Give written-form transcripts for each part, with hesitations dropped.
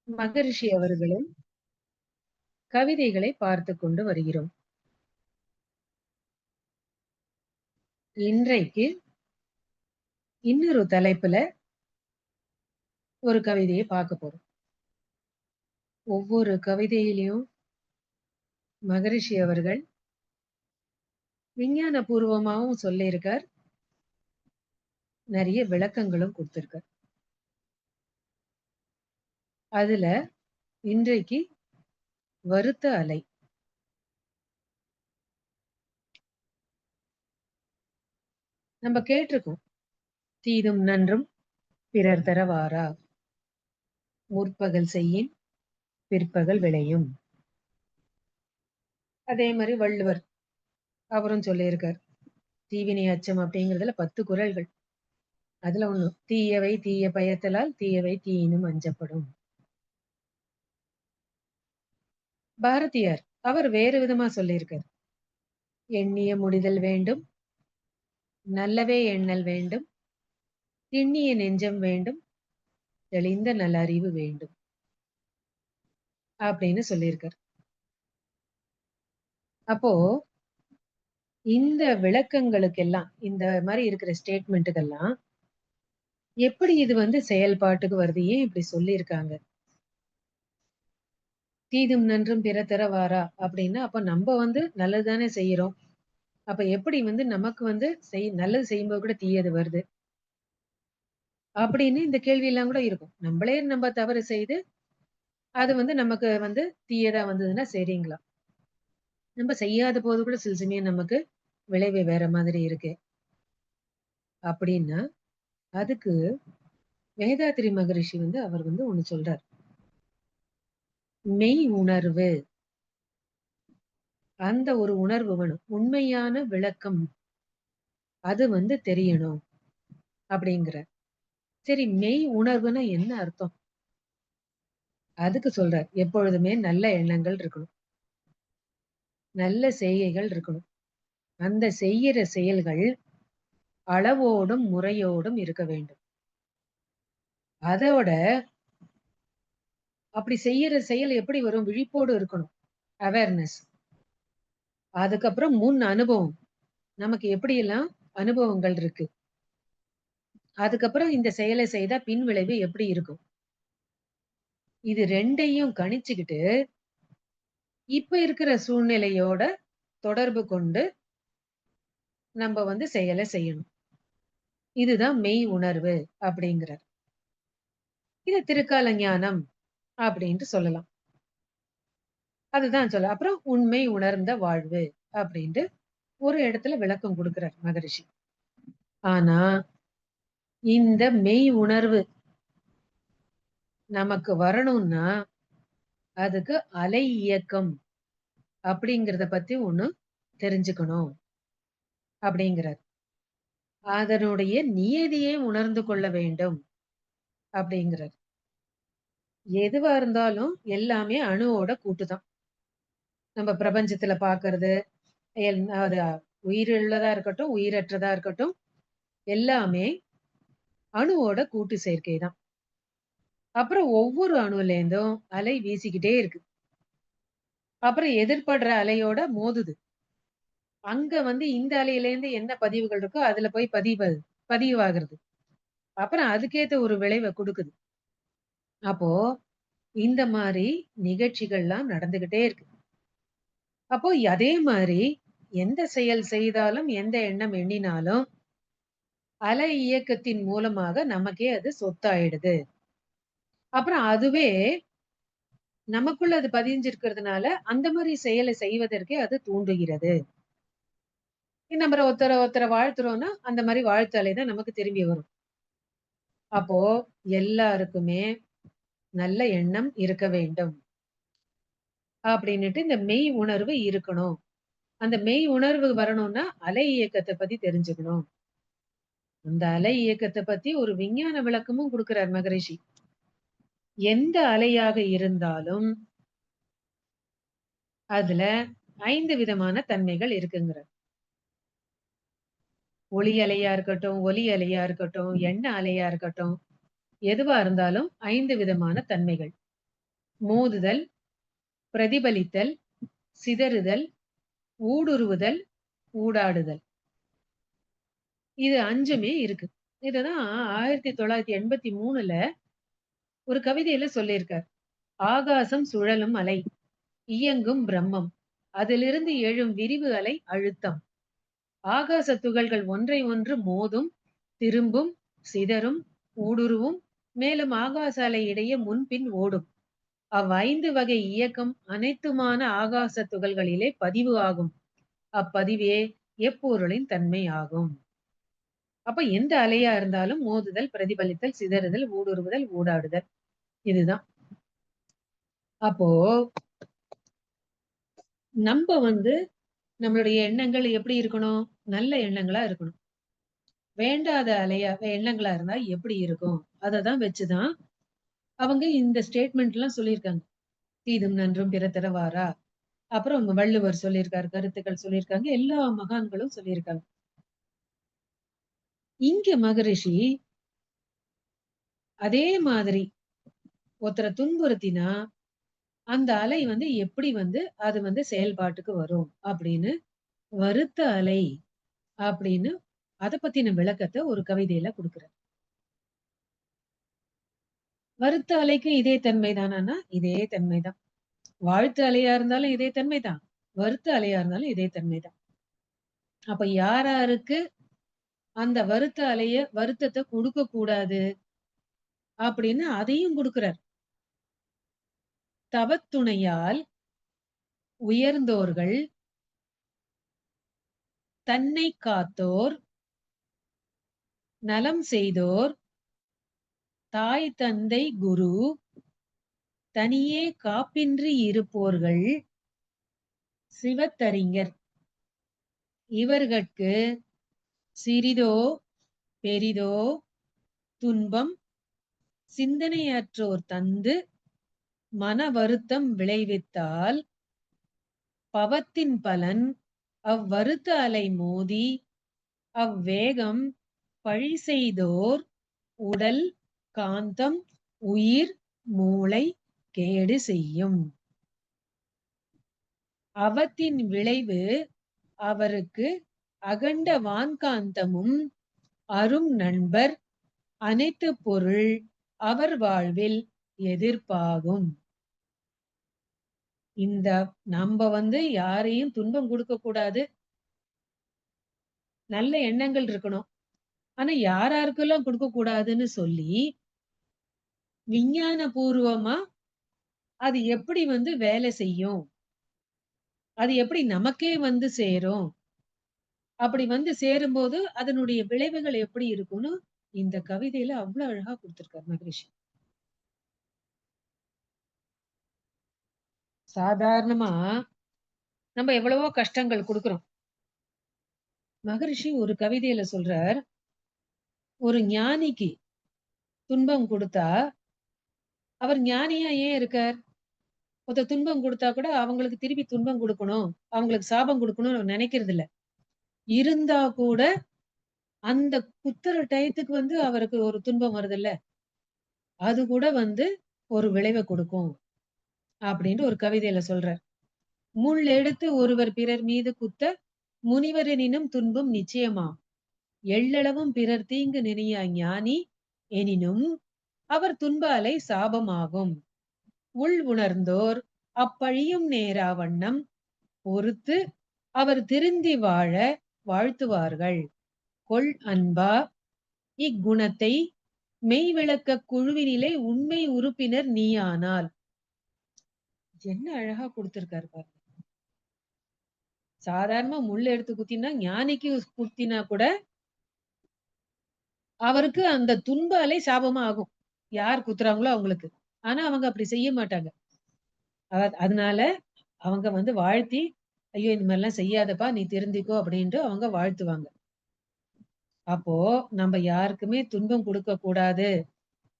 மகரிஷி அவர்களும் கவிதைகளை பார்த்துக் கொண்டு வருகிறோம். இன்றைக்கு இன்னொரு தலைப்புல ஒரு கவிதையை பார்க்க போறோம். ஒவ்வொரு கவிதையிலையும் மகரிஷி அவர்கள் விஞ்ஞான பூர்வமாவும் சொல்லியிருக்கார், நிறைய விளக்கங்களும் கொடுத்திருக்கார். அதுல இன்றைக்கு வருத்த அலை. நம்ம கேட்டிருக்கோம், தீதும் நன்றும் பிறர் தர வாரா, முற்பகல் செய்யின் பிற்பகல் விளையும். அதே மாதிரி வள்ளுவர் அவரும் சொல்லியிருக்கார், தீவினை அச்சம் அப்படிங்கிறதுல 10 குறள்கள். அதுல ஒண்ணு, தீயவை தீய பயத்தலால் தீயவை தீயினும் அஞ்சப்படும். பாரதியார் அவர் வேறு விதமா சொல்லியிருக்கார், எண்ணிய முடிதல் வேண்டும், நல்லவே எண்ணல் வேண்டும், திண்ணிய நெஞ்சம் வேண்டும், தெளிந்த நல்லறிவு வேண்டும் அப்படின்னு சொல்லியிருக்கார். அப்போ இந்த விளக்கங்களுக்கெல்லாம், இந்த மாதிரி இருக்கிற ஸ்டேட்மெண்ட்டுக்கெல்லாம் எப்படி இது செயல்பாட்டுக்கு வருது, ஏன் இப்படி சொல்லியிருக்காங்க? தீதும் நன்றும் பிற தர வாரா அப்படின்னா, அப்ப நம்ம நல்லதுதானே செய்யறோம். அப்ப எப்படி நமக்கு நல்லது செய்யும்போது கூட தீயது வருது அப்படின்னு இந்த கேள்வி எல்லாம் கூட இருக்கும். நம்மளே நம்ம தவறு செய்து அது நமக்கு தீயதா வந்ததுன்னா சரிங்களா? நம்ம செய்யாத போது கூட சில சமயம் நமக்கு விளைவு வேற மாதிரி இருக்கு. அப்படின்னா அதுக்கு வேதாத்திரி மகரிஷி அவர் ஒண்ணு சொல்றார், மெய் உணர்வு. அந்த ஒரு உணர்வு வேணும், உண்மையான விளக்கம் அது தெரியணும் அப்படிங்கிற. சரி, மெய் உணர்வுன்னா என்ன அர்த்தம்? அதுக்கு சொல்றார், எப்பொழுதுமே நல்ல எண்ணங்கள் இருக்கணும், நல்ல செய்கைகள் இருக்கணும். அந்த செய்யற செயல்கள் அளவோடும் முறையோடும் இருக்க வேண்டும். அதோட அப்படி செய்யற செயல் எப்படி வரும்? விழிப்போடு இருக்கணும், அவேர்னஸ். அதுக்கப்புறம் முன் அனுபவம், நமக்கு எப்படி எல்லாம் அனுபவங்கள் இருக்கு. அதுக்கப்புறம் இந்த செயலை செய்தா பின் விளைவு எப்படி இருக்கும். இது ரெண்டையும் கணிச்சுக்கிட்டு இப்ப இருக்கிற சூழ்நிலையோட தொடர்பு கொண்டு நம்ம செயலை செய்யணும். இதுதான் மெய் உணர்வு அப்படிங்கிறார். இது திருக்கால ஞானம் அப்படின்ட்டு சொல்லலாம். அதுதான் சொல்ல. அப்புறம் உண்மை உணர்ந்த வாழ்வு அப்படின்ட்டு ஒரு இடத்துல விளக்கம் கொடுக்கிறார் மகரிஷி. ஆனா இந்த மெய் உணர்வு நமக்கு வரணும்னா அதுக்கு அலை இயக்கம் அப்படிங்கிறத பத்தி ஒண்ணு தெரிஞ்சுக்கணும் அப்படிங்கிறார். அதனுடைய நியதியை உணர்ந்து கொள்ள வேண்டும் அப்படிங்கிறார். எதுவா இருந்தாலும் எல்லாமே அணுவோட கூட்டுதான். நம்ம பிரபஞ்சத்துல பாக்குறது அது உயிருள்ளதா இருக்கட்டும், உயிரற்றதா இருக்கட்டும், எல்லாமே அணுவோட கூட்டு சேர்க்கை தான். அப்புறம் ஒவ்வொரு அணுல இருந்தும் அலை வீசிக்கிட்டே இருக்கு. அப்புறம் எதிர்படுற அலையோட மோதுது. அங்க இந்த அலையில இருந்து என்ன பதிவுகள் இருக்கோ அதுல போய் பதிவாகிறது. அப்புறம் அதுக்கேத்த ஒரு விளைவை கொடுக்குது. அப்போ இந்த மாதிரி நிகழ்ச்சிகள்லாம் நடந்துகிட்டே இருக்கு. அப்போ அதே மாதிரி எந்த செயல் செய்தாலும், எந்த எண்ணம் எண்ணினாலும் அலை இயக்கத்தின் மூலமாக நமக்கே அது சொத்தாயிடுது. அப்புறம் அதுவே நமக்குள்ள அது பதிஞ்சிருக்கிறதுனால அந்த மாதிரி செயலை செய்வதற்கே அது தூண்டுகிறது. நம்ம ஒருத்தரை வாழ்த்துறோம்னா அந்த மாதிரி வாழ்த்து அலை தான் நமக்கு திரும்பி வரும். அப்போ எல்லாருக்குமே நல்ல எண்ணம் இருக்க வேண்டும் அப்படின்னுட்டு இந்த மெய் உணர்வு இருக்கணும். அந்த மெய் உணர்வு வரணும்னா அலை இயக்கத்தை பத்தி தெரிஞ்சுக்கணும். அந்த அலை இயக்கத்தை பத்தி ஒரு விஞ்ஞான விளக்கமும் கொடுக்கிறார் மகரிஷி. எந்த அலையாக இருந்தாலும் அதுல 5 விதமான தன்மைகள் இருக்குங்கிறார். ஒளி அலையா இருக்கட்டும், ஒலி அலையா இருக்கட்டும், எண்ண அலையா இருக்கட்டும், எதுவா இருந்தாலும் 5 விதமான தன்மைகள். மோதுதல், பிரதிபலித்தல், சிதறுதல், ஊடுருவுதல், ஊடாடுதல். இது 5மே இருக்கு. இததான் 1983ல ஒரு கவிதையில சொல்லியிருக்கார். ஆகாசம் சுழலும் அலை, இயங்கும் பிரம்மம், அதிலிருந்து எழும் விரிவு அலை அழுத்தம். ஆகாச துகள்கள் ஒன்றை ஒன்று மோதும், திரும்பும், சிதறும், ஊடுருவும், மேலும் ஆகாச அலை இடையே முன்பின் ஓடும். அவ்வைந்து வகை இயக்கம் அனைத்துமான ஆகாச துகள்களிலே பதிவு ஆகும். அப்பதிவே எப்பொருளின் தன்மை ஆகும். அப்ப எந்த அலையா இருந்தாலும் மோதுதல், பிரதிபலித்தல், சிதறுதல், ஊடுருவுதல், ஊடாடுதல். இதுதான். அப்போ நம்ப நம்மளுடைய எண்ணங்கள் எப்படி இருக்கணும்? நல்ல எண்ணங்களா இருக்கணும். வேண்டாத எண்ணங்களா இருந்தா எப்படி இருக்கும்? அததான் வச்சுதான் அவங்க இந்த ஸ்டேட்மெண்ட்லாம் சொல்லியிருக்காங்க. தீதும் நன்றும் பிறர் வாரா. அப்புறம் வள்ளுவர் சொல்லியிருக்காரு, கருத்துக்கள் சொல்லியிருக்காங்க. எல்லா மகான்களும் சொல்லியிருக்காங்க. இங்க மகரிஷி அதே மாதிரி ஒருத்தர துன்புறுத்தினா, அந்த அலை எப்படி அது செயல்பாட்டுக்கு வரும் அப்படின்னு, வருத்த அலை அப்படின்னு அத பத்தின விளக்கத்த ஒரு கவிதையில குடுக்குறார். வருத்த அலைக்கு இதே தன்மை தானான்னா, இதே தன்மை தான். வாழ்த்து அலையா இருந்தாலும் இதே தன்மை தான். வருத்த அலையா இருந்தாலும் இதே தன்மை தான். அப்ப யார் யாருக்கு அந்த வருத்தத்த குடுக்கக் கூடாது அப்படின்னு அதையும் குடுக்குறார். தவத்துணையால் உயர்ந்தோர்கள், தன்னை காத்தோர், நலம் செய்தோர், தாய் தந்தை குரு, தனியே காப்பின்றி இருப்போர்கள், சிவத்தறிஞர். இவர்கட்கு சிறிதோ பெரிதோ துன்பம் சிந்தனையற்றோர் தந்து மன வருத்தம் விளைவித்தால், பவத்தின் பலன் அவ்வருத்த அலை மோதி அவ்வேகம் பழி செய்தோர் உடல், காந்தம், உயிர், மூளை கேடு செய்யும். அவத்தின் விளைவு அவருக்கு அகண்ட வான்காந்தமும் அரும் நண்பர் அனைத்து பொருள் அவர் வாழ்வில் எதிர்ப்பாகும். இந்த நம்ம யாரையும் துன்பம் கொடுக்க கூடாது. நல்ல எண்ணங்கள் இருக்கணும். ஆனா யாராருக்கெல்லாம் கொடுக்க கூடாதுன்னு சொல்லி விஞ்ஞான பூர்வமா அது எப்படி வேலை செய்யும்? அது எப்படி நமக்கே சேரும்? அப்படி சேரும்போது அதனுடைய விளைவுகள் எப்படி இருக்கும்னு இந்த கவிதையில அவ்வளவு அழகா குடுத்திருக்காரு மகரிஷி. சாதாரணமா நம்ம எவ்வளவோ கஷ்டங்கள் குடுக்குறோம். மகரிஷி ஒரு கவிதையில சொல்றார், ஒரு ஞானிக்கு துன்பம் குடுத்தா, அவர் ஞானியா ஏன் இருக்கார்? ஒருத்தர் துன்பம் குடுத்தா கூட அவங்களுக்கு திருப்பி துன்பம் குடுக்கணும், அவங்களுக்கு சாபம் குடுக்கணும்னு நினைக்கிறது இல்ல. இருந்தா கூட அந்த குத்துற டயத்துக்கு அவருக்கு ஒரு துன்பம் வருதுல்ல, அது கூட ஒரு விளைவ கொடுக்கும். அப்படின்னு ஒரு கவிதையில சொல்றார். முள் எடுத்து ஒருவர் பிறர் மீது குத்த முனிவரெனினும் துன்பம் நிச்சயமாம். எள்ளளவும் பிறர் தீங்கு நினையா ஞானி எனினும் அவர் துன்ப அலை சாபமாகும். உள் உணர்ந்தோர் அப்பழியும் நேரா வண்ணம் பொறுத்து அவர் திருந்தி வாழ வாழ்த்துவார்கள். கொள் அன்பா இக்குணத்தை மெய் விளக்க குழுவினிலே உண்மை உறுப்பினர் நீயானால். என்ன அழகா கொடுத்திருக்காரு பாருங்க. சாதாரணமா முள் எடுத்து குத்தினா ஞானிக்கு குத்தினா கூட அவருக்கு அந்த துன்ப அலை சாபமா ஆகும். யார் குத்துறாங்களோ அவங்களுக்கு. ஆனா அவங்க அப்படி செய்ய மாட்டாங்க. அதனால அவங்க வாழ்த்தி, ஐயோ இந்த மாதிரிலாம் செய்யாதப்பா நீ திருந்திக்கோ அப்படின்ட்டு அவங்க வாழ்த்துவாங்க. அப்போ நம்ம யாருக்குமே துன்பம் கொடுக்க கூடாது.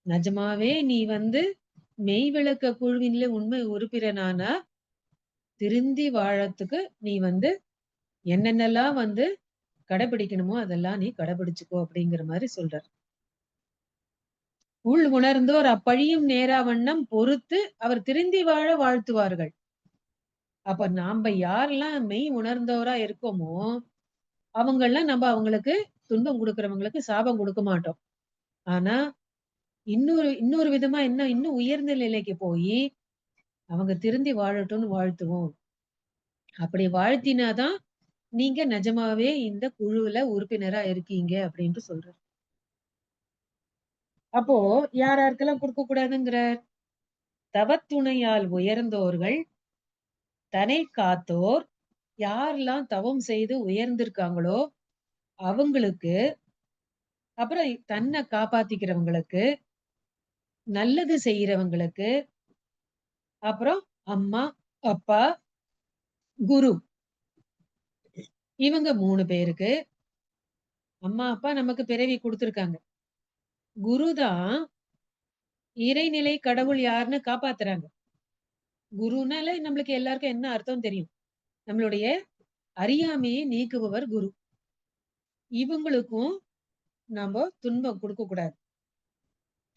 நிஜமாவே நீ மெய் விளக்க குழுவின்ல உண்மை உறுப்பினரானா திருந்தி வாழறதுக்கு நீ என்னென்னலாம் கடைபிடிக்கணுமோ அதெல்லாம் நீ கடைபிடிச்சுக்கோ அப்படிங்கிற மாதிரி சொல்றார். உள் உணர்ந்தோர் அப்பழியும் நேரா வண்ணம் பொறுத்து அவர் திருந்தி வாழ வாழ்த்துவார்கள். அப்ப நாம யாரெல்லாம் மெய் உணர்ந்தவரா இருக்கோமோ, அவங்கெல்லாம் நம்ம அவங்களுக்கு துன்பம் குடுக்கிறவங்களுக்கு சாபம் குடுக்க மாட்டோம். ஆனா, இன்னொரு இன்னொரு விதமா இன்னும் உயர்ந்த நிலைக்கு போயி, அவங்க திருந்தி வாழட்டும்னு வாழ்த்துவோம். அப்படி வாழ்த்தினா தான், நீங்க நிஜமாவே இந்த குழுவுல உறுப்பினரா இருக்கீங்க அப்படின்ட்டு சொல்றாரு. அப்போ யார் யாருக்கெல்லாம் குடுக்கக் கூடாதுங்கிறார்? தவத்துணையால் உயர்ந்தோர்கள், தனை காத்தோர், யாரெல்லாம் தவம் செய்து உயர்ந்திருக்காங்களோ அவங்களுக்கு, அப்புறம் தன்னை காப்பாத்திக்கிறவங்களுக்கு, நல்லது செய்யறவங்களுக்கு, அப்புறம் அம்மா, அப்பா, குரு. இவங்க 3 பேருக்கு அம்மா, அப்பா நமக்கு பிறவி குடுத்திருக்காங்க. குரு தான் இறைநிலை கடவுள் யாருன்னு காப்பாத்துறாங்க. குருனால நம்மளுக்கு எல்லாருக்கும் என்ன அர்த்தம் தெரியும். நம்மளுடைய அறியாமையை நீக்குபவர் குரு. இவங்களுக்கும் நாம துன்பம் குடுக்கக் கூடாது.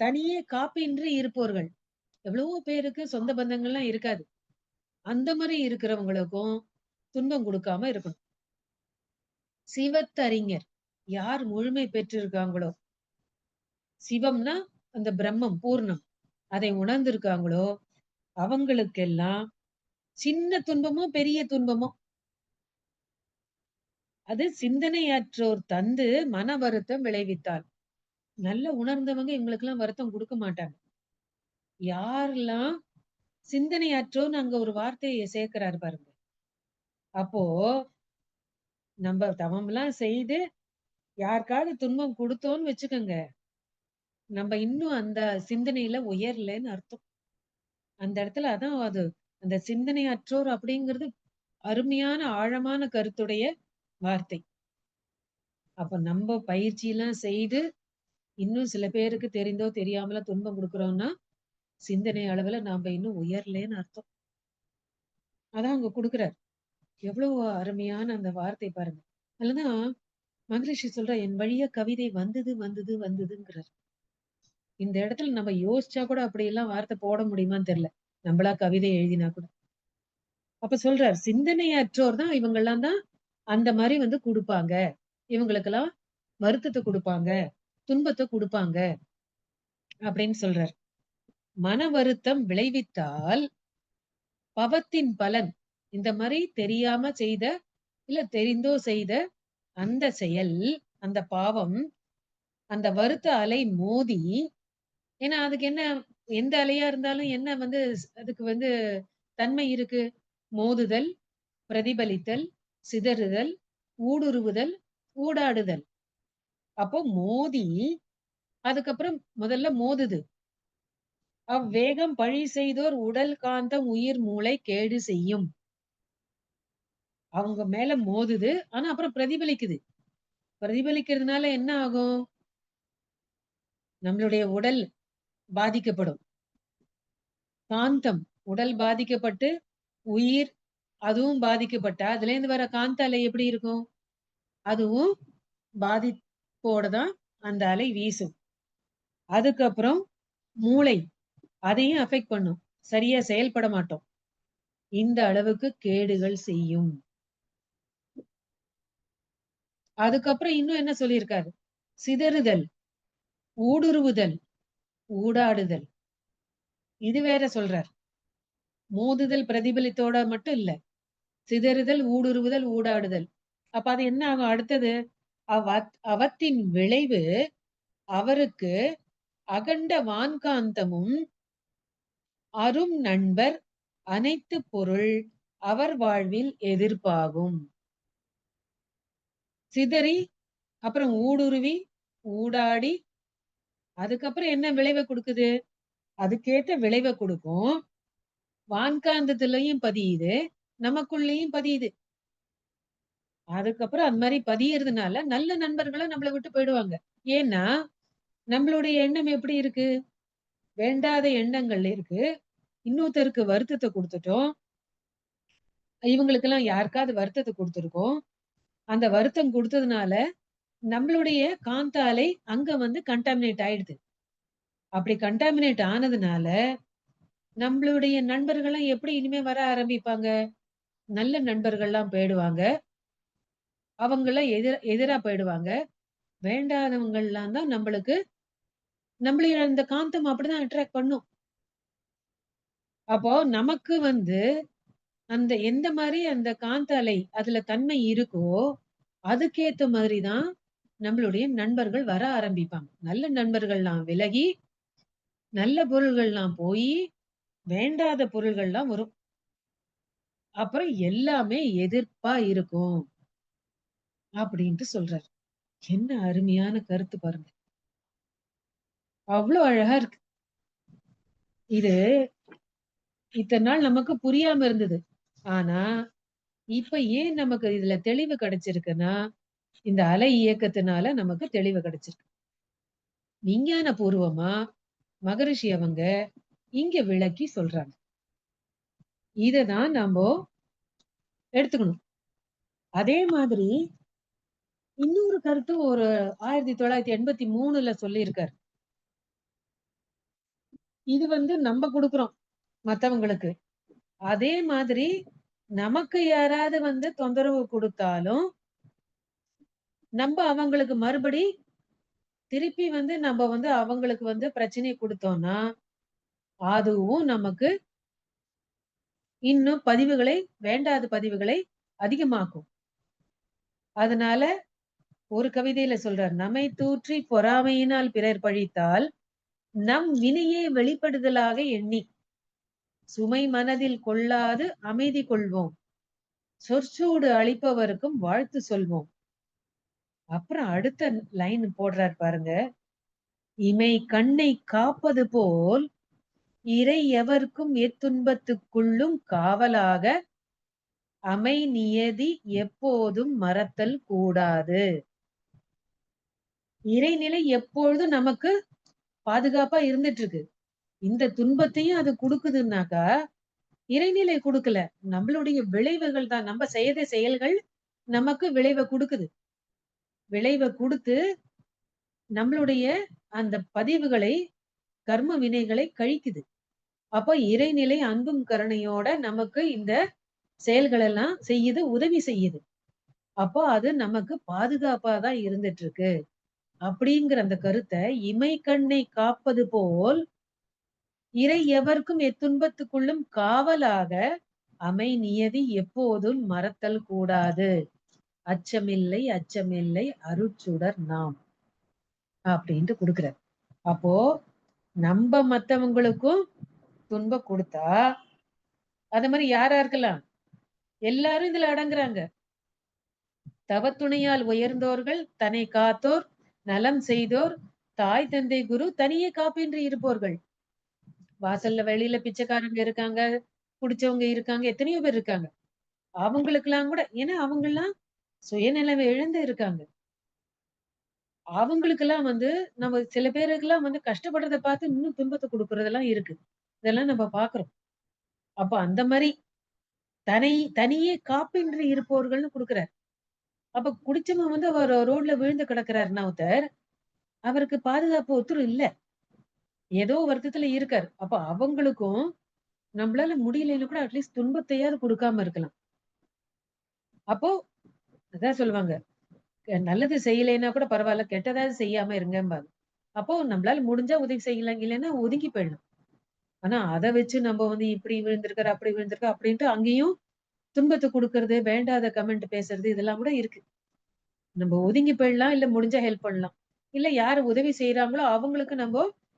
தனியே காப்பின்றி இருப்பவர்கள். எவ்வளவோ பேருக்கு சொந்த பந்தங்கள்லாம் இருக்காது. அந்த மாரி இருக்கிறவங்களுக்கும் துன்பம் குடுக்காம இருக்கணும். சிவத்தறிஞர் யார் முழுமை பெற்றிருக்காங்களோ, சிவம்னா அந்த பிரம்மம், பூர்ணம். அதை உணர்ந்திருக்காங்களோ, அவங்களுக்கெல்லாம் சின்ன துன்பமோ, பெரிய துன்பமோ, அது சிந்தனையற்றோர் தந்து மன வருத்தம் விளைவித்தால். நல்ல உணர்ந்தவங்க இவங்களுக்கெல்லாம் வருத்தம் குடுக்க மாட்டாங்க. யாரெல்லாம் சிந்தனையற்றோர்ன்னு அங்க ஒரு வார்த்தைய சேர்க்கிறாரு பாருங்க. அப்போ நம்ப தவம்லாம் செய்து யாருக்காவது துன்பம் குடுத்தோம்ன்னு வச்சுக்கங்க, நம்ப இன்னும் அந்த சிந்தனையில உயரலன்னு அர்த்தம். அந்த இடத்துல அதான் அது அந்த சிந்தனையற்றோர் அப்படிங்கிறது அருமையான, ஆழமான கருத்துடைய வார்த்தை. அப்ப நம்ப பயிற்சிலாம் செய்து, இன்னும் சில பேருக்கு தெரிந்தோ, தெரியாமலோ துன்பம் குடுக்குறோம்னா, சிந்தனை அளவுல நாம இன்னும் உயரலேன்னு அர்த்தம். அதான் அங்க குடுக்குறார். எவ்வளவு அருமையான அந்த வார்த்தை பாருங்க. அதுலதான் மகரிஷி சொல்றார், "என் வழியா கவிதை வந்தது, வந்தது, வந்ததுங்கிறார்." இந்த இடத்துல நம்ம யோசிச்சா கூட அப்படியெல்லாம் வார்த்தை போட முடியுமான்னு தெரியல. நம்மளா கவிதை எழுதினா கூட. அப்ப சொல்றார், சிந்தனையற்றோர் தான் இவங்கலாம் தான் அந்த மாரி வந்து குடுப்பாங்க. இவங்களுக்கெல்லாம் வருத்தத்த குடுப்பாங்க, துன்பத்த குடுப்பாங்க அப்படின்னு சொல்றார். மன வருத்தம் விளைவித்தால் பவத்தின் பலன் இந்த மாரி தெரியாம செய்த, இல்ல தெரிந்தோ செய்த அந்த செயல், அந்த பாவம், அந்த வருத்த அலை மோதி ஏன்னா அதுக்கு என்ன எந்த அலையா இருந்தாலும் என்ன வந்து அதுக்கு வந்து தன்மை இருக்கு. மோதுதல், பிரதிபலித்தல், சிதறுதல், ஊடுருவுதல், ஊடாடுதல். அப்போ மோதி, அதுக்கப்புறம் முதல்ல மோதுது. அவ்வேகம் பழி செய்தோர் உடல் காந்தம் உயிர் மூளை கேடு செய்யும். அவங்க மேல மோதுது. ஆனா அப்புறம் பிரதிபலிக்குது. பிரதிபலிக்கிறதுனால என்ன ஆகும்? நம்மளுடைய உடல் பாதிக்கப்படும். காந்தம் உடல் பாதிக்கப்பட்டு, உயிர் அதுவும் பாதிக்கப்பட்டா, அதுலேருந்து வர காந்த அலை எப்படி இருக்கும்? அதுவும் பாதிப்போட தான் அந்த அலை வீசும். அதுக்கப்புறம் மூளை அதையும் அஃபெக்ட் பண்ணும். சரியா செயல்பட மாட்டோம். இந்த அளவுக்கு கேடுகள் செய்யும். அதுக்கப்புறம் இன்னும் என்ன சொல்லியிருக்காரு? சிதறுதல், ஊடுருவுதல், ஊடாடுதல். இது வேற சொல்றார். மோதுதல் பிரதிபலித்தோட மட்டும் இல்ல. சிதறுதல், ஊடுருவுதல், ஊடாடுதல். அப்ப அது என்ன ஆகும் அடுத்தது? அவத்தின் விளைவு அவருக்கு அகண்ட வான்காந்தமும் அரும் நண்பர் அனைத்து பொருள் அவர் வாழ்வில் எதிர்ப்பாகும். சிதறி, அப்புறம் ஊடுருவி, ஊடாடி, அதுக்கப்புறம் என்ன விளைவை குடுக்குது? அதுக்கேத்த விளைவை குடுக்கும். வான்காந்தத்திலயும் பதியுது, நமக்குள்ளேயும் பதியுது. அதுக்கப்புறம் அது மாரி பதியறதுனால நல்ல நண்பர்களும் நம்மள விட்டு போயிடுவாங்க. ஏன்னா, நம்மளுடைய எண்ணம் எப்படி இருக்கு? வேண்டாத எண்ணங்கள் இருக்கு. இன்னொருத்தருக்கு வருத்தத்த குடுத்துட்டோம். இவங்களுக்கெல்லாம் யாருக்காவது வருத்தத்த குடுத்துருக்கோம். அந்த வருத்தம் குடுத்ததுனால, நம்மளுடைய காந்த அலை அங்க வந்து கன்டாமினேட் ஆயிடுது. அப்படி கண்டாமினேட் ஆனதுனால, நம்மளுடைய நண்பர்கள்லாம் எப்படி இனிமே வர ஆரம்பிப்பாங்க? நல்ல நண்பர்கள்லாம் போயிடுவாங்க. அவங்கலாம் எதிரா போயிடுவாங்க. வேண்டாதவங்கலாம் தான் நம்மளைய அந்த காந்தம் அப்படிதான் அட்ராக்ட் பண்ணும். அப்போ நமக்கு அந்த எந்த மாரி அந்த காந்த அலை அதுல தன்மை இருக்கோ, அதுக்கேத்த மாதிரி தான் நம்மளுடைய நண்பர்கள் வர ஆரம்பிப்பாங்க. நல்ல நண்பர்கள்லாம் விலகி, நல்ல பொருள்கள்லாம் போயி, வேண்டாத பொருள்கள்லாம் வரும். அப்புறம் எல்லாமே எதிர்ப்பா இருக்கும். அப்படின்ட்டு சொல்றாரு. என்ன அருமையான கருத்து பாருங்க. அவ்ளோ அழகா இருக்கு. இது இத்தன நாள் நமக்கு புரியாம இருந்தது. ஆனா, இப்ப ஏன் நமக்கு இதுல தெளிவு கிடைச்சிருக்குன்னா, இந்த அலை இயக்கத்தினால நமக்கு தெளிவு கிடைச்சிருக்கு. விஞ்ஞான பூர்வமா மகரிஷி அவங்க இங்க விளக்கி சொல்றாங்க. இத தான் நம்போ எடுத்துக்கணும். அதே மாதிரி இன்னொரு கருத்து ஒரு 1983ல சொல்லியிருக்காரு. இது நம்ப குடுக்குறோம் மத்தவங்களுக்கு. அதே மாதிரி நமக்கு யாராவது தொந்தரவு குடுத்தாலும், நம்ப அவங்களுக்கு மறுபடி திருப்பி நம்ப அவங்களுக்கு பிரச்சனைய குடுத்தோம்னா, அதுவும் நமக்கு இன்னும் வேண்டாத பதிவுகளை அதிகமாக்கும். அதனால ஒரு கவிதையில சொல்றார். "நம்மை தூற்றி பொறாமையினால் பிறர் பழித்தால், நம் வினையே வெளிப்படுதலாக எண்ணி, சுமை மனதில் கொள்ளாது அமைதி கொள்வோம். சொற்சூடு அளிப்பவருக்கும் வாழ்த்து சொல்வோம்." அப்புறம் அடுத்த லைன் போடுறார் பாருங்க. "இமை கண்ணை காப்பது போல், இறை எவர்க்கும் எத்துன்பத்துக்குள்ளும் காவலாக அமை நியதி எப்போதும் மறத்தல் கூடாது." இறைநிலை எப்பொழுதும் நமக்கு பாதுகாப்பா இருந்துட்டு இருக்கு. இந்த துன்பத்தையும் அது குடுக்குதுன்னாக்கா, இறைநிலை குடுக்கல. நம்மளுடைய விளைவுகள் தான். நம்ம செய்த செயல்கள் நமக்கு விளைவ குடுக்குது. விளைவ குடுத்து நம்மளுடைய அந்த பதிவுகளை, கர்ம வினைகளை கழிக்குது. அப்ப இறைநிலை அன்பும் கருணையோட நமக்கு இந்த செயல்கள் எல்லாம் செய்யுது, உதவி செய்யுது. அப்போ அது நமக்கு பாதுகாப்பா தான் இருந்துட்டு இருக்கு. அப்படிங்கிற அந்த கருத்த இமை கண்ணை காப்பது போல் இறை எவர்க்கும் எத்துன்பத்துக்குள்ளும் காவலாக அமை நியதி எப்போதும் மறத்தல் கூடாது. அச்சமில்லை அச்சமில்லை அருட்சுடர் நாம் அப்படின்ட்டு குடுக்குறார். அப்போ நம்ப மத்தவங்களுக்கும் துன்பம் குடுத்தா, அது மாரி யார் யாருக்கெல்லாம்? எல்லாரும் இதுல அடங்குறாங்க. தவத்துணையால் உயர்ந்தோர்கள், தன்னை காத்தோர், நலம் செய்தோர், தாய் தந்தை குரு தனியே காப்பின்றி இருப்போர்கள். வாசல்ல வெளியில பிச்சைக்காரங்க இருக்காங்க, குடிச்சவங்க இருக்காங்க, எத்தனையோ பேர் இருக்காங்க. அவங்களுக்கெல்லாம் கூட ஏன்னா அவங்கலாம் சுயநினைவு இழந்து இருக்காங்க. அவங்களுக்கெல்லாம் நம்ம சில பேருக்கெல்லாம் கஷ்டப்படுறத பார்த்து இன்னும் துன்பத்த குடுக்குறதெல்லாம் இருக்கு. இதெல்லாம் நம்ம பார்க்கிறோம். அப்ப அந்த மாரி தனை தனியே காப்பின்றி இருப்பவர்கள்னு குடுக்குறார். அப்ப குடிச்சவன் ஒரு ரோட்ல விழுந்து கிடக்குறாருன்னா ஒருத்தர், அவருக்கு பாதுகாப்பு ஒருத்தரும் இல்ல. ஏதோ வருத்தத்துல இருக்காரு. அப்ப அவங்களுக்கும் நம்மளால முடியலைன்னு கூட அட்லீஸ்ட் துன்பத்தையாவது குடுக்காம இருக்கலாம். அப்போ அதான் சொல்லுவாங்க. நல்லது செய்யலைன்னா கூட பரவால்ல. கெட்டதாவது செய்யாம இருங்கம்பாங்க. அப்போ நம்மளால முடிஞ்சா உதவி செய்யலாம். இல்லன்னா ஒதுங்கி போயிடலாம். ஆனா அத வச்சு நம்ம இப்படி விழுந்திருக்காரு, அப்படி விழுந்திருக்காரு அப்படின்ட்டு அங்கேயும் துன்பத்த குடுக்கறது, வேண்டாத கமெண்ட் பேசுறது இதெல்லாம் கூட இருக்கு. நம்ம ஒதுங்கி போயிடலாம். இல்ல முடிஞ்சா ஹெல்ப் பண்ணலாம். இல்ல யாரு உதவி செய்றாங்களோ அவங்களுக்கு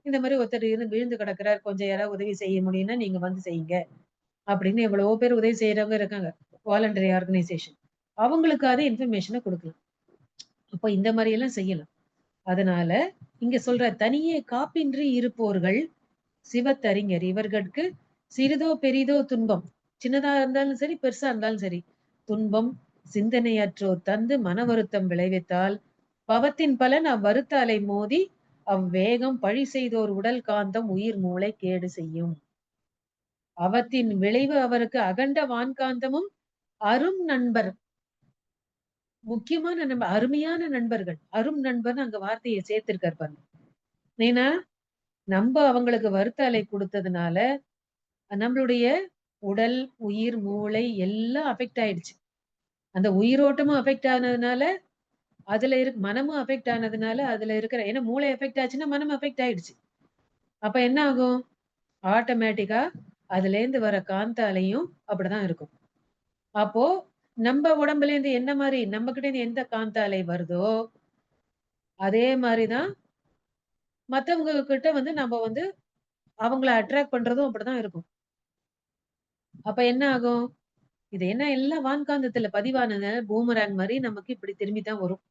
இந்த மாரி ஒருத்தர் விழுந்து கிடக்குறார். கொஞ்சம் யாராவது உதவி செய்ய முடியும்னா நீங்க செய்யுங்க. அப்படின்னு எவ்வளவோ பேர் உதவி செய்றவங்க இருக்காங்க. Voluntary organisation. அவங்களுக்காவது இன்ஃபர்மேஷன குடுக்கலாம். அப்ப இந்த மாரி எல்லாம் செய்யலாம். அதனால இங்க சொல்ற தனியே காப்பின்றி இருப்போர்கள் சிவத்தறிஞர். இவர்கட்கு சிறிதோ பெரிதோ துன்பம். சின்னதா இருந்தாலும் சரி, பெருசா இருந்தாலும் சரி. துன்பம் சிந்தனையற்றோர் தந்து மன வருத்தம் விளைவித்தால், பவத்தின் பலன் அவ்வருத்த அலை மோதி, அவ்வேகம் பழி செய்தோர் உடல் காந்தம் உயிர் மூளை கேடு செய்யும். அவத்தின் விளைவு அவருக்கு அகண்ட வான்காந்தமும் அரும் நண்பர். முக்கியமான அருமையான நண்பர்கள். அரும் நண்பர்ன்னு அங்க வார்த்தைய சேர்த்திருக்காரு பாருங்க. ஏன்னா, நம்ப அவங்களுக்கு வறுத்த அலை குடுத்ததுனால, நம்மளுடைய உடல், உயிர், மூளை எல்லாம் அஃபெக்ட் ஆயிடுச்சு. அந்த உயிரோட்டமும் அஃபெக்ட் ஆனதுனால, அதுல மனமும் அஃபெக்ட் ஆனதுனால, அதுல இருக்கிற ஏன்னா மூளை அஃபெக்ட் ஆச்சுன்னா, மனம் அஃபெக்ட் ஆயிடுச்சு. அப்ப என்ன ஆகும்? ஆட்டோமேட்டிக்கா அதுலேருந்து வர காந்த அலையும் அப்படிதான் இருக்கும். அப்போ நம்ப உடம்புலேருந்து என்ன மாரி நம்மகிட்டேருந்து எந்த காந்த அலை வருதோ, அதே மாரி தான் மத்தவங்க கிட்ட வந்து நம்ப வந்து அவங்கள அட்ராக்ட் பண்றதும் அப்படிதான் இருக்கும். அப்ப என்ன ஆகும்? இது என்ன எல்லாம் வான்காந்தத்துல பதிவானது பூமராங் மாரி நமக்கு இப்படி திரும்பி தான் வரும்.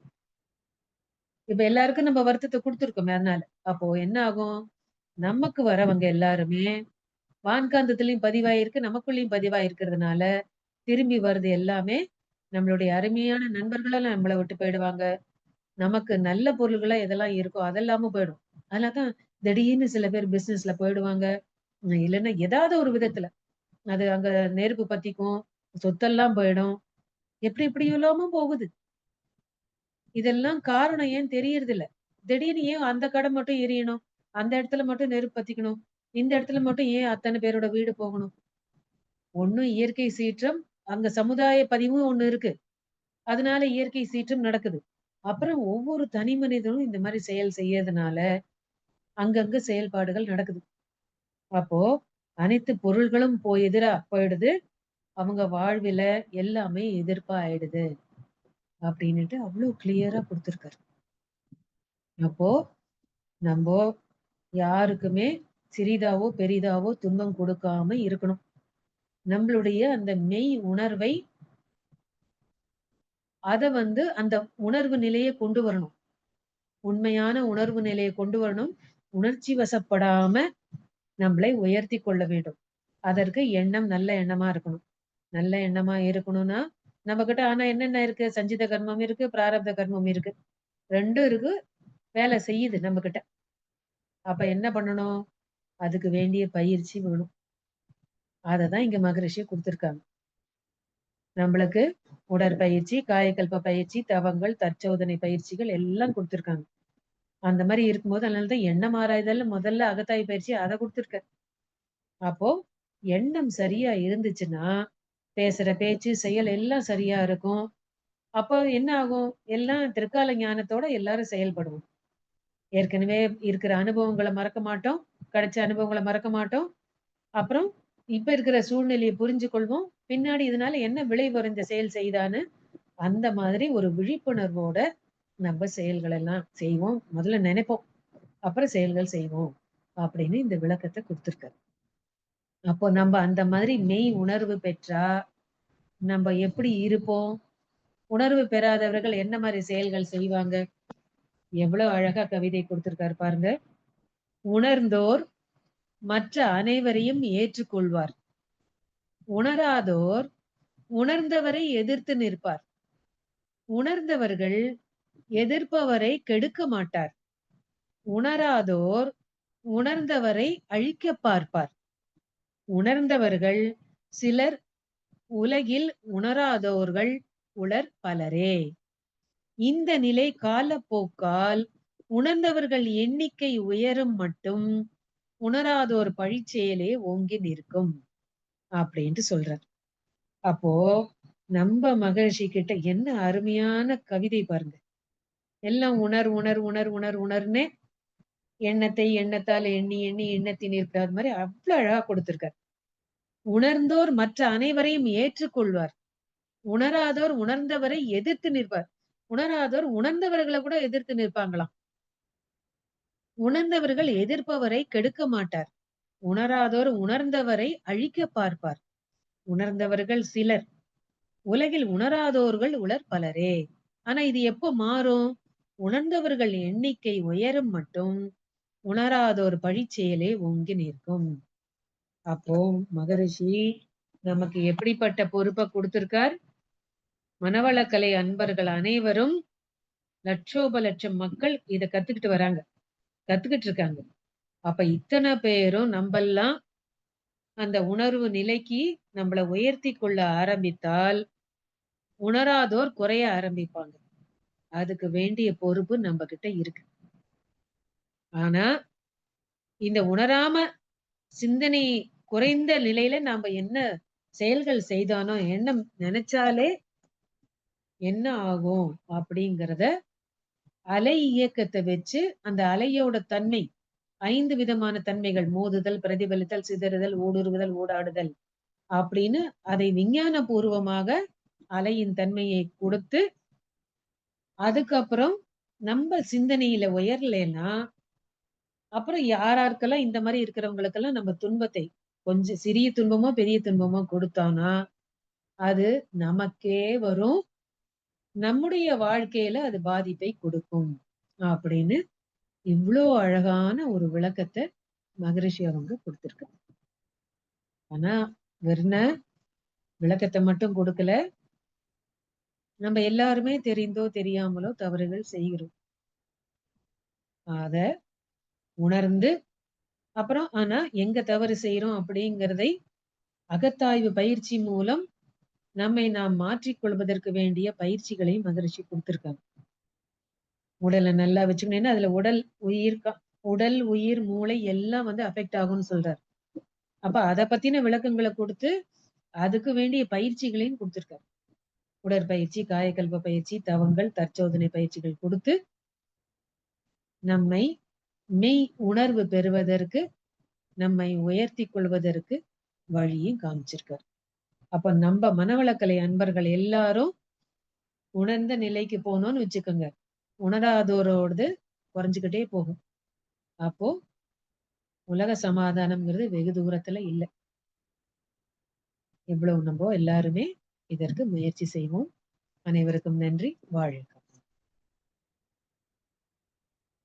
இப்ப எல்லாருக்கும் நம்ம வருத்தத்த குடுத்துருக்கோமே அதனால. அப்போ என்ன ஆகும்? நமக்கு வரவங்க எல்லாருமே வான்காந்தத்திலயும் பதிவாயிருக்கு, நமக்குள்ளயும் பதிவாயிருக்கிறதுனால, திரும்பி வருது எல்லாமே நம்மளுடைய அருமையான நண்பர்களெல்லாம் நம்மள விட்டு போயிடுவாங்க. நமக்கு நல்ல பொருள்களா எதெல்லாம் இருக்கோ அதெல்லாமும் போயிடும். அதனால தான் திடீர்னு சில பேர் பிசினஸ்ல போயிடுவாங்க. இல்லன்னா ஏதாவது ஒரு விதத்துல. அது அங்க நெருப்பு பத்திக்கும், சொத்தெல்லாம் போயிடும். எப்படி எப்படியெல்லாமோ போகுது. இதெல்லாம் காரணம் ஏன் தெரியறதில்ல. திடீர்னு ஏன் அந்த கடை மட்டும் எரியணும்? அந்த இடத்துல மட்டும் நெருப்பு பத்திக்கணும்? இந்த இடத்துல மட்டும் ஏன் அத்தன பேரோட வீடு போகணும்? ஒண்ணும் இயற்கை சீற்றம், அங்க சமுதாய பதிவும் ஒண்ணு இருக்கு. அதனால இயற்கை சீற்றம் நடக்குது. அப்புறம் ஒவ்வொரு தனி மனிதனும் இந்த மாரி செயல் செய்யறதுனால, அங்கங்க செயல்பாடுகள் நடக்குது. அப்போ அனைத்து பொருள்களும் எதிரா போயிடுது. அவங்க வாழ்வில எல்லாமே எதிர்ப்பா ஆயிடுது. அப்டின்னுட்டு அவ்ளோ கிளியரா குடுத்திருக்காரு. அப்போ நம்போ யாருக்குமே சிறிதாவோ, பெரிதாவோ துன்பம் குடுக்காம இருக்கணும். நம்மளுடைய அந்த மெய் உணர்வை அத வந்து அந்த உணர்வு நிலைய கொண்டு வரணும். உண்மையான உணர்வு நிலைய கொண்டு வரணும். உணர்ச்சி வசப்படாம நம்மளை உயர்த்திக் கொள்ள வேண்டும். அதற்கு எண்ணம் நல்ல எண்ணமா இருக்கணும். நல்ல எண்ணமா இருக்கணும்னா, நம்மகிட்ட ஆனா என்னென்ன இருக்கு? சஞ்சித கர்மம் இருக்கு, பிராரப்த கர்மம் இருக்கு. 2ம் இருக்கு. வேலை செய்யுது நம்மகிட்ட. அப்ப என்ன பண்ணணும்? அதுக்கு வேண்டிய பயிற்சி வேணும். அததான் இங்க மகரிஷி குடுத்திருக்காங்க. நம்மளுக்கு உடற்பயிற்சி, காயகல்ப பயிற்சி, தவங்கள், தற்சோதனை பயிற்சிகள் எல்லாம் குடுத்திருக்காங்க. அந்த மாரி இருக்கும்போது அதனால தான் எண்ணம் ஆராய்தல் முதல்ல அகத்தாய் பயிற்சி அத குடுத்திருக்காரு. அப்போ எண்ணம் சரியா இருந்துச்சுன்னா, பேசுற பேச்சு, செயல் எல்லாம் சரியா இருக்கும். அப்போ என்ன ஆகும்? எல்லாம் திரிகால ஞானத்தோட எல்லாரும் செயல்படுவோம். ஏற்கனவே இருக்கிற அனுபவங்கள மறக்க மாட்டோம். கிடைச்ச அனுபவங்கள மறக்க மாட்டோம். அப்புறம் இப்ப இருக்கிற சூழ்நிலைய புரிஞ்சு கொள்வோம். பின்னாடி இதனால என்ன விளைவு வரும் இந்த செயல் செய்தான்னு, அந்த மாதிரி ஒரு விழிப்புணர்வோட நம்ம செயல்கள் எல்லாம் செய்வோம். முதல்ல நெனைப்போம். அப்புறம் செயல்கள் செய்வோம். அப்படின்னு இந்த விளக்கத்த குடுத்திருக்காரு. அப்போ நம்ப அந்த மாதிரி மெய் உணர்வு பெற்றா, நம்ப எப்படி இருப்போம்? உணர்வு பெறாதவர்கள் என்ன மாரி செயல்கள் செய்வாங்க? எவ்வளோ அழகா கவிதை குடுத்திருக்காரு பாருங்க. உணர்ந்தோர் மற்ற அனைவரையும் ஏற்றுக்கொள்வார். உணராதோர் உணர்ந்தவரை எதிர்த்து நிற்பார். உணர்ந்தவர்கள் எதிர்ப்பவரை கெடுக்க மாட்டார். உணராதோர் உணர்ந்தவரை அழிக்கப் பார்ப்பார். உணர்ந்தவர்கள் சிலர் உலகில் உணராதோர்கள் உளர் பலரே. இந்த நிலை காலப்போக்கால் உணர்ந்தவர்கள் எண்ணிக்கை உயரும் மட்டும் உணராதோர் பழிச்செயலே ஓங்கி நிற்கும் அப்படின்ட்டு சொல்றார். அப்போ நம்ம மகரிஷி கிட்ட என்ன அருமையான கவிதை பாருங்க. எல்லாம் உணர் உணர் உணர் உணர் உணர்னே எண்ணத்தை எண்ணத்தால் எண்ணி எண்ணி எண்ணத்தின் இருக்கிற மாதிரி அவ்வளவு அழகா கொடுத்திருக்கார். உணர்ந்தோர் மற்ற அனைவரையும் ஏற்றுக்கொள்வார். உணராதோர் உணர்ந்தவரை எதிர்த்து நிற்பார். உணராதோர் உணர்ந்தவர்களை கூட எதிர்த்து நிற்பாங்களாம். உணர்ந்தவர்கள் எதிர்ப்பவரை கெடுக்க மாட்டார். உணராதோர் உணர்ந்தவரை அழிக்க பார்ப்பார். உணர்ந்தவர்கள் சிலர். உலகில் உணராதோர்கள் உளர் பலரே. ஆனா இது எப்போ மாறும்? உணர்ந்தவர்கள் எண்ணிக்கை உயரும் மட்டும் உணராதோர் பழிச்செயலே ஓங்கி நிற்கும். அப்போ மகரிஷி நமக்கு எப்படிப்பட்ட பொறுப்பை கொடுத்திருக்கார்? மனவளக்கலை அன்பர்கள் அனைவரும் லட்சோப லட்சம் மக்கள் இத கத்துக்கிட்டு வராங்க. கத்துக்கிட்டு இருக்காங்க. அப்ப இத்தனை பேரும் நம்பெல்லாம் அந்த உணர்வு நிலைக்கு நம்மள உயர்த்தி கொள்ள ஆரம்பித்தால், உணராதோர் குறைய ஆரம்பிப்பாங்க. அதுக்கு வேண்டிய பொறுப்பு நம்ம கிட்ட இருக்கு. ஆனா, இந்த உணராம சிந்தனை குறைந்த நிலையில நாம என்ன செயல்கள் செய்தானோ, எண்ணம் நினைச்சாலே என்ன ஆகும் அப்படிங்கிறத அலை இயக்கத்தை வச்சு அந்த அலையோட தன்மை 5 விதமான தன்மைகள் மோதுதல், பிரதிபலித்தல், சிதறுதல், ஊடுருவுதல், ஊடாடுதல் அப்படின்னு அதை விஞ்ஞான பூர்வமாக அலையின் தன்மையை கொடுத்து, அதுக்கப்புறம் நம்ம சிந்தனையில உயரலைன்னா, அப்புறம் யாராருக்கெல்லாம் இந்த மாரி இருக்கிறவங்களுக்கெல்லாம் நம்ம துன்பத்தை கொஞ்சம் சிறிய துன்பமோ, பெரிய துன்பமோ கொடுத்தோம்னா, அது நமக்கே வரும். நம்முடைய வாழ்க்கையில அது பாதிப்பை கொடுக்கும். அப்படின்னு இவ்ளோ அழகான ஒரு விளக்கத்த மகரிஷி அவங்க குடுத்திருக்காங்க. ஆனா, வெறுன விளக்கத்த மட்டும் குடுக்கல. நம்ம எல்லாருமே தெரிந்தோ, தெரியாமலோ தவறுகள் செய்கிறோம். அத உணர்ந்து, அப்புறம் ஆனா எங்க தவறு செய்றோம் அப்படிங்கிறதை அகத்தாய்வு பயிற்சி மூலம் நம்மை நாம் மாற்றிக் கொள்வதற்கு வேண்டிய பயிற்சிகளை மகரிஷி குடுத்திருக்காங்க. உடல நல்லா வச்சுக்கணும். ஏன்னா அதுல உடல், உயிர், மூளை எல்லாம் வந்து அஃபெக்ட் ஆகும்னு சொல்றாரு. அப்ப அத பத்தின விளக்கங்கள குடுத்து, அதுக்கு வேண்டிய பயிற்சிகளையும் குடுத்திருக்காரு. உடற்பயிற்சி, காயகல்ப பயிற்சி, தவங்கள், தற்சோதனை பயிற்சிகள் குடுத்து, நம்மை மெய் உணர்வு பெறுவதற்கு, நம்மை உயர்த்திக் கொள்வதற்கு வழியும் காமிச்சிருக்காரு. அப்ப நம்ப மனவளக்கலை அன்பர்கள் எல்லாரும் உணர்ந்த நிலைக்கு போனோம்னு வச்சுக்கோங்க. உணராதோரோடது குறைஞ்சுக்கிட்டே போகும். அப்போ உலக சமாதானம்ங்கிறது வெகு தூரத்துல இல்ல. இவ்வளவு நம்ப எல்லாருமே இதற்கு முயற்சி செய்வோம். அனைவருக்கும் நன்றி. வாழ்க.